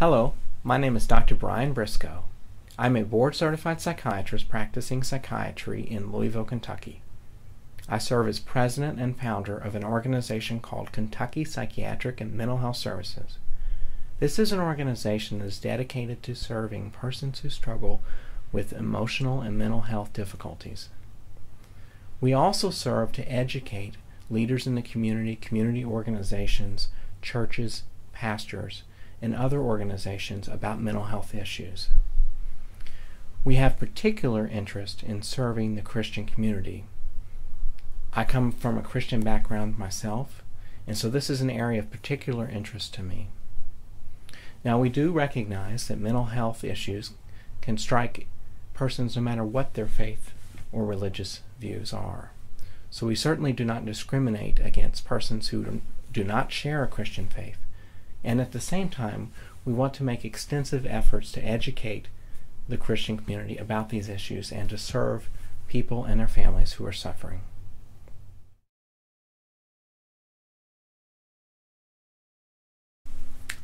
Hello, my name is Dr. Briscoe. I'm a board-certified psychiatrist practicing psychiatry in Louisville, Kentucky. I serve as president and founder of an organization called Kentucky Psychiatric and Mental Health Services. This is an organization that is dedicated to serving persons who struggle with emotional and mental health difficulties. We also serve to educate leaders in the community organizations, churches, pastors, and other organizations about mental health issues. We have particular interest in serving the Christian community. I come from a Christian background myself, and so this is an area of particular interest to me. Now, we do recognize that mental health issues can strike persons no matter what their faith or religious views are. So we certainly do not discriminate against persons who do not share a Christian faith. And at the same time, we want to make extensive efforts to educate the Christian community about these issues and to serve people and their families who are suffering.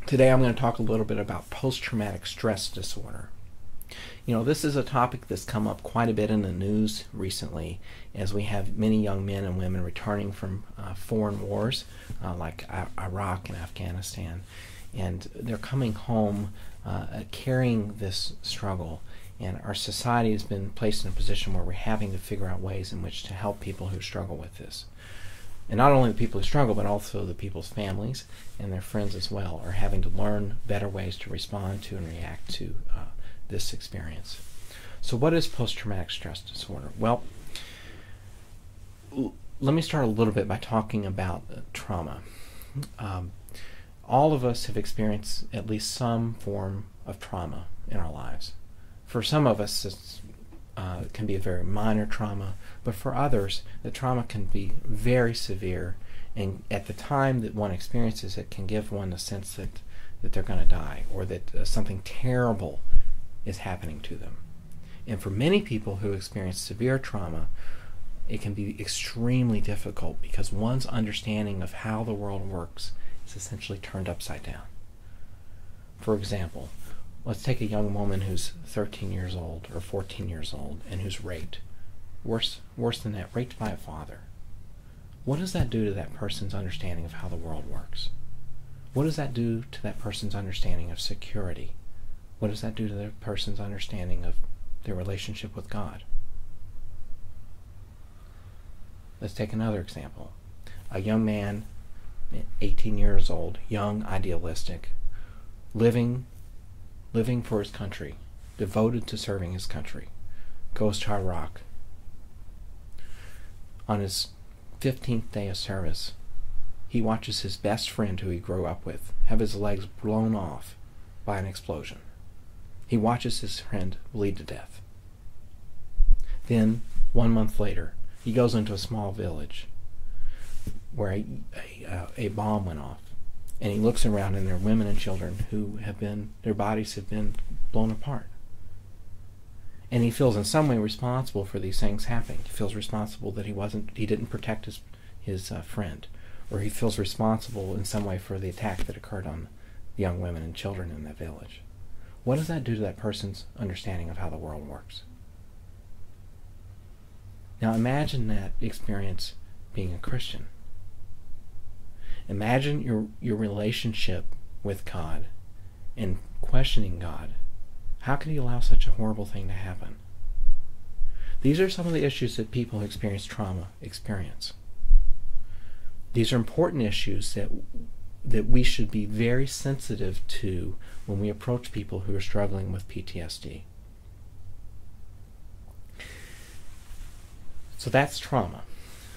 Today I'm going to talk a little bit about post-traumatic stress disorder. You know, this is a topic that's come up quite a bit in the news recently, as we have many young men and women returning from foreign wars like Iraq and Afghanistan, and they're coming home carrying this struggle, and our society has been placed in a position where we're having to figure out ways in which to help people who struggle with this. And not only the people who struggle, but also the people's families and their friends as well are having to learn better ways to respond to and react to this experience. So what is post-traumatic stress disorder? Well, let me start a little bit by talking about trauma. All of us have experienced at least some form of trauma in our lives. For some of us, it can be a very minor trauma, but for others, the trauma can be very severe, and at the time that one experiences it can give one the sense that they're going to die, or that something terrible is happening to them. And for many people who experience severe trauma, it can be extremely difficult because one's understanding of how the world works is essentially turned upside down. For example, let's take a young woman who's 13 years old or 14 years old and who's raped. Worse than that, raped by a father. What does that do to that person's understanding of how the world works? What does that do to that person's understanding of security? What does that do to that person's understanding of their relationship with God? Let's take another example. A young man, 18 years old, young, idealistic, living for his country, devoted to serving his country, goes to Iraq. On his 15th day of service, he watches his best friend, who he grew up with, have his legs blown off by an explosion. He watches his friend bleed to death. Then, 1 month later, he goes into a small village where a bomb went off. And he looks around, and there are women and children who their bodies have been blown apart. And he feels in some way responsible for these things happening. He feels responsible that he didn't protect his friend, or he feels responsible in some way for the attack that occurred on the young women and children in that village. What does that do to that person's understanding of how the world works? Now imagine that experience being a Christian. Imagine your relationship with God and questioning God. How could he allow such a horrible thing to happen? These are some of the issues that people who experience trauma experience. These are important issues that we should be very sensitive to when we approach people who are struggling with PTSD. So that's trauma.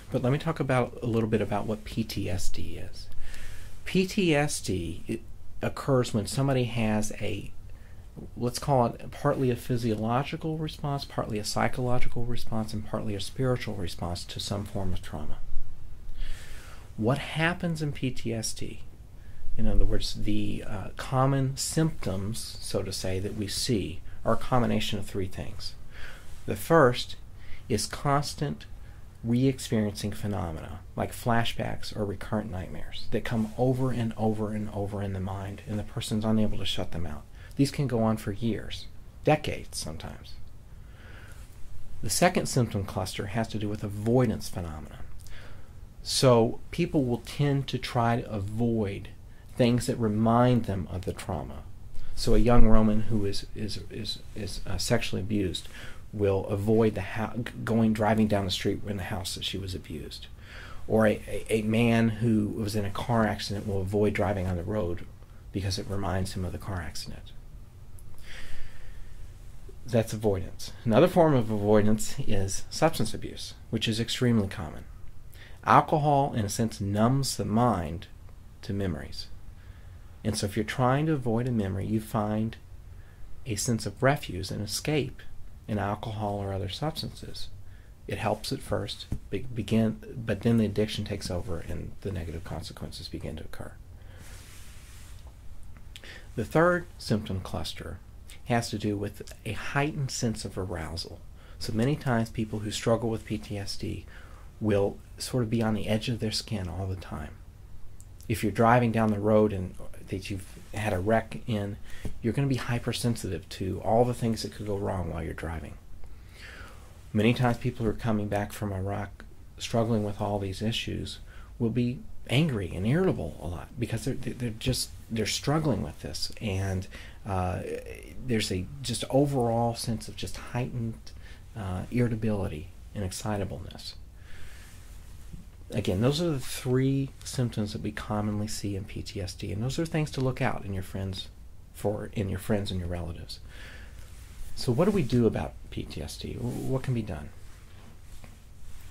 But let me talk a little bit about what PTSD is. PTSD occurs when somebody has let's call it partly a physiological response, partly a psychological response, and partly a spiritual response to some form of trauma. What happens in PTSD? In other words, the common symptoms, so to say, that we see are a combination of three things. The first is constant re-experiencing phenomena like flashbacks or recurrent nightmares that come over and over and over in the mind, and the person's unable to shut them out. These can go on for years, decades sometimes. The second symptom cluster has to do with avoidance phenomena. So people will tend to try to avoid things that remind them of the trauma. So a young Roman who is sexually abused will avoid driving down the street in the house that she was abused. Or a man who was in a car accident will avoid driving on the road because it reminds him of the car accident. That's avoidance. Another form of avoidance is substance abuse, which is extremely common. Alcohol, in a sense, numbs the mind to memories. And so if you're trying to avoid a memory, you find a sense of refuge and escape in alcohol or other substances. It helps at first, but then the addiction takes over and the negative consequences begin to occur. The third symptom cluster has to do with a heightened sense of arousal. So many times people who struggle with PTSD will sort of be on the edge of their skin all the time. If you're driving down the road and that you've had a wreck in, you're going to be hypersensitive to all the things that could go wrong while you're driving. Many times people who are coming back from Iraq struggling with all these issues will be angry and irritable a lot because they're struggling with this, and there's a just overall sense of just heightened irritability and excitableness. Again, those are the three symptoms that we commonly see in PTSD, and those are things to look out in your friends and your relatives. So what do we do about PTSD? What can be done?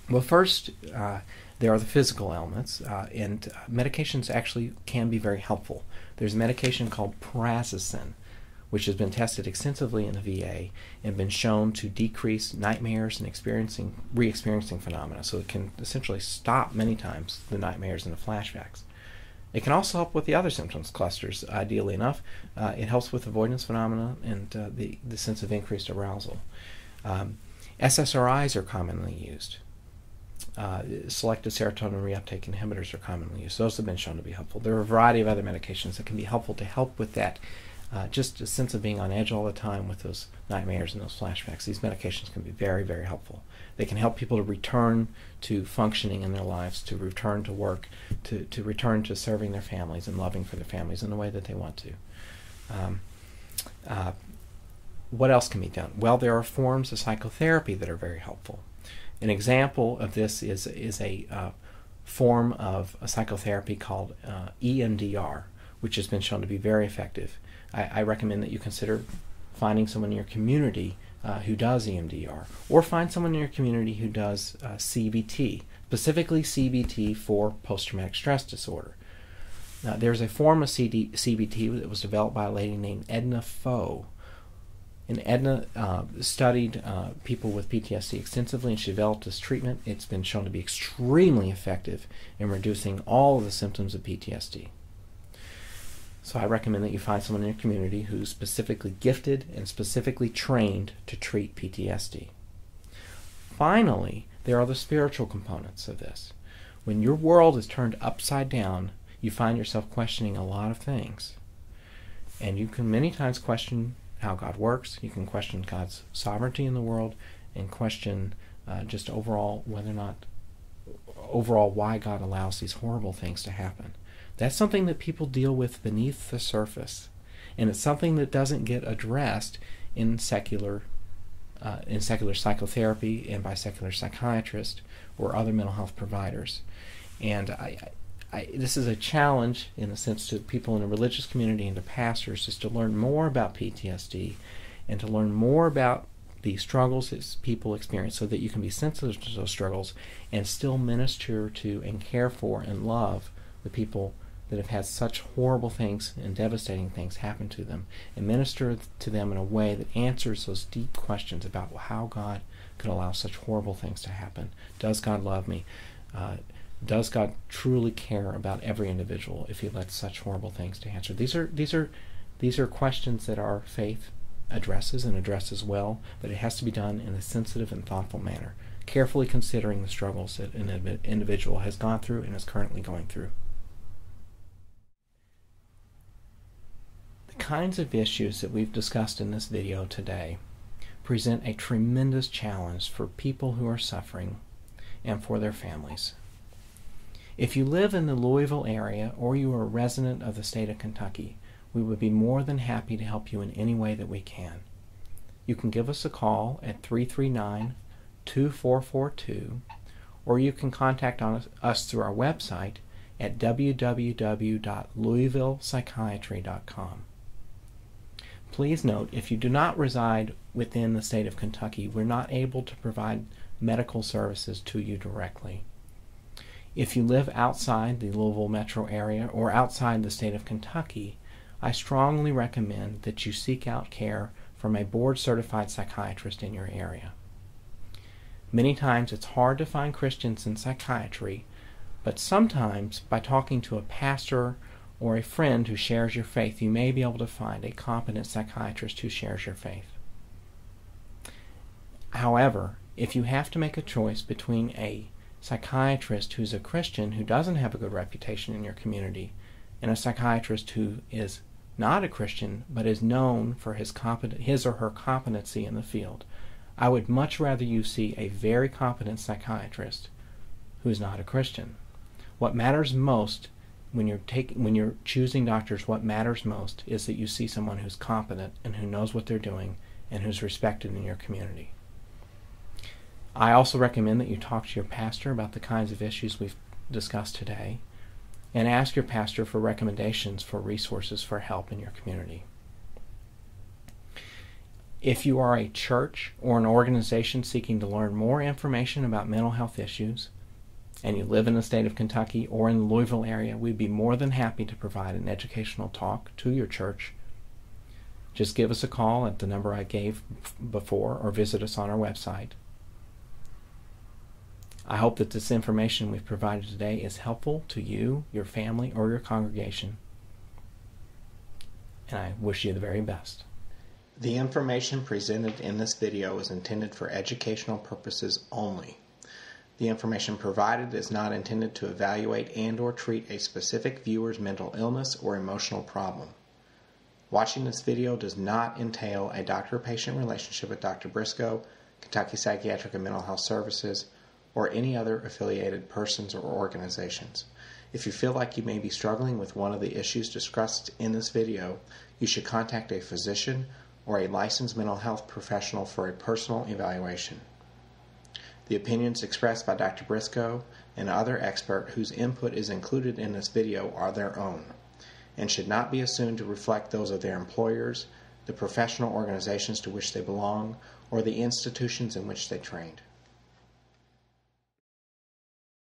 Well, first, there are the physical elements, and medications actually can be very helpful. There's a medication called prazosin, which has been tested extensively in the VA and been shown to decrease nightmares and re-experiencing phenomena. So it can essentially stop many times the nightmares and the flashbacks. It can also help with the other symptoms clusters, ideally enough. It helps with avoidance phenomena and the sense of increased arousal. SSRIs are commonly used. Selective serotonin reuptake inhibitors are commonly used. Those have been shown to be helpful. There are a variety of other medications that can be helpful to help with that, just a sense of being on edge all the time with those nightmares and those flashbacks. These medications can be very, very helpful. They can help people to return to functioning in their lives, to return to work, to return to serving their families and loving for their families in the way that they want to. What else can be done? Well, there are forms of psychotherapy that are very helpful. An example of this is a form of a psychotherapy called EMDR, which has been shown to be very effective. I recommend that you consider finding someone in your community who does EMDR, or find someone in your community who does CBT, specifically CBT for post-traumatic stress disorder. Now, there's a form of CBT that was developed by a lady named Edna Foe. And Edna studied people with PTSD extensively, and she developed this treatment. It's been shown to be extremely effective in reducing all of the symptoms of PTSD. So I recommend that you find someone in your community who's specifically gifted and specifically trained to treat PTSD. Finally, there are the spiritual components of this. When your world is turned upside down, you find yourself questioning a lot of things. And you can many times question how God works. You can question God's sovereignty in the world, and question just overall why God allows these horrible things to happen. That's something that people deal with beneath the surface, and it's something that doesn't get addressed in secular psychotherapy and by secular psychiatrists or other mental health providers. And this is a challenge, in a sense, to people in the religious community and to pastors, is to learn more about PTSD and to learn more about the struggles that people experience, so that you can be sensitive to those struggles and still minister to and care for and love the people that have had such horrible things and devastating things happen to them, and minister to them in a way that answers those deep questions about how God could allow such horrible things to happen. Does God love me? Does God truly care about every individual if He lets such horrible things to answer? These are questions that our faith addresses and addresses well, but it has to be done in a sensitive and thoughtful manner. carefully considering the struggles that an individual has gone through and is currently going through. The kinds of issues that we've discussed in this video today present a tremendous challenge for people who are suffering and for their families. If you live in the Louisville area or you are a resident of the state of Kentucky, we would be more than happy to help you in any way that we can. You can give us a call at 339-2442, or you can contact us through our website at www.louisvillepsychiatry.com. Please note, if you do not reside within the state of Kentucky, we're not able to provide medical services to you directly. If you live outside the Louisville metro area or outside the state of Kentucky, I strongly recommend that you seek out care from a board-certified psychiatrist in your area. Many times it's hard to find Christians in psychiatry, but sometimes by talking to a pastor or a friend who shares your faith, you may be able to find a competent psychiatrist who shares your faith. However, if you have to make a choice between a psychiatrist who's a Christian who doesn't have a good reputation in your community and a psychiatrist who is not a Christian but is known for his or her competency in the field, I would much rather you see a very competent psychiatrist who is not a Christian. What matters most when you're choosing doctors, what matters most is that you see someone who's competent and who knows what they're doing and who's respected in your community. I also recommend that you talk to your pastor about the kinds of issues we've discussed today, and ask your pastor for recommendations for resources for help in your community. If you are a church or an organization seeking to learn more information about mental health issues, and you live in the state of Kentucky or in the Louisville area, we'd be more than happy to provide an educational talk to your church. Just give us a call at the number I gave before or visit us on our website. I hope that this information we've provided today is helpful to you, your family, or your congregation. And I wish you the very best. The information presented in this video is intended for educational purposes only. The information provided is not intended to evaluate and/or treat a specific viewer's mental illness or emotional problem. Watching this video does not entail a doctor-patient relationship with Dr. Briscoe, Kentucky Psychiatric and Mental Health Services, or any other affiliated persons or organizations. If you feel like you may be struggling with one of the issues discussed in this video, you should contact a physician or a licensed mental health professional for a personal evaluation. The opinions expressed by Dr. Briscoe and other expert whose input is included in this video are their own, and should not be assumed to reflect those of their employers, the professional organizations to which they belong, or the institutions in which they trained.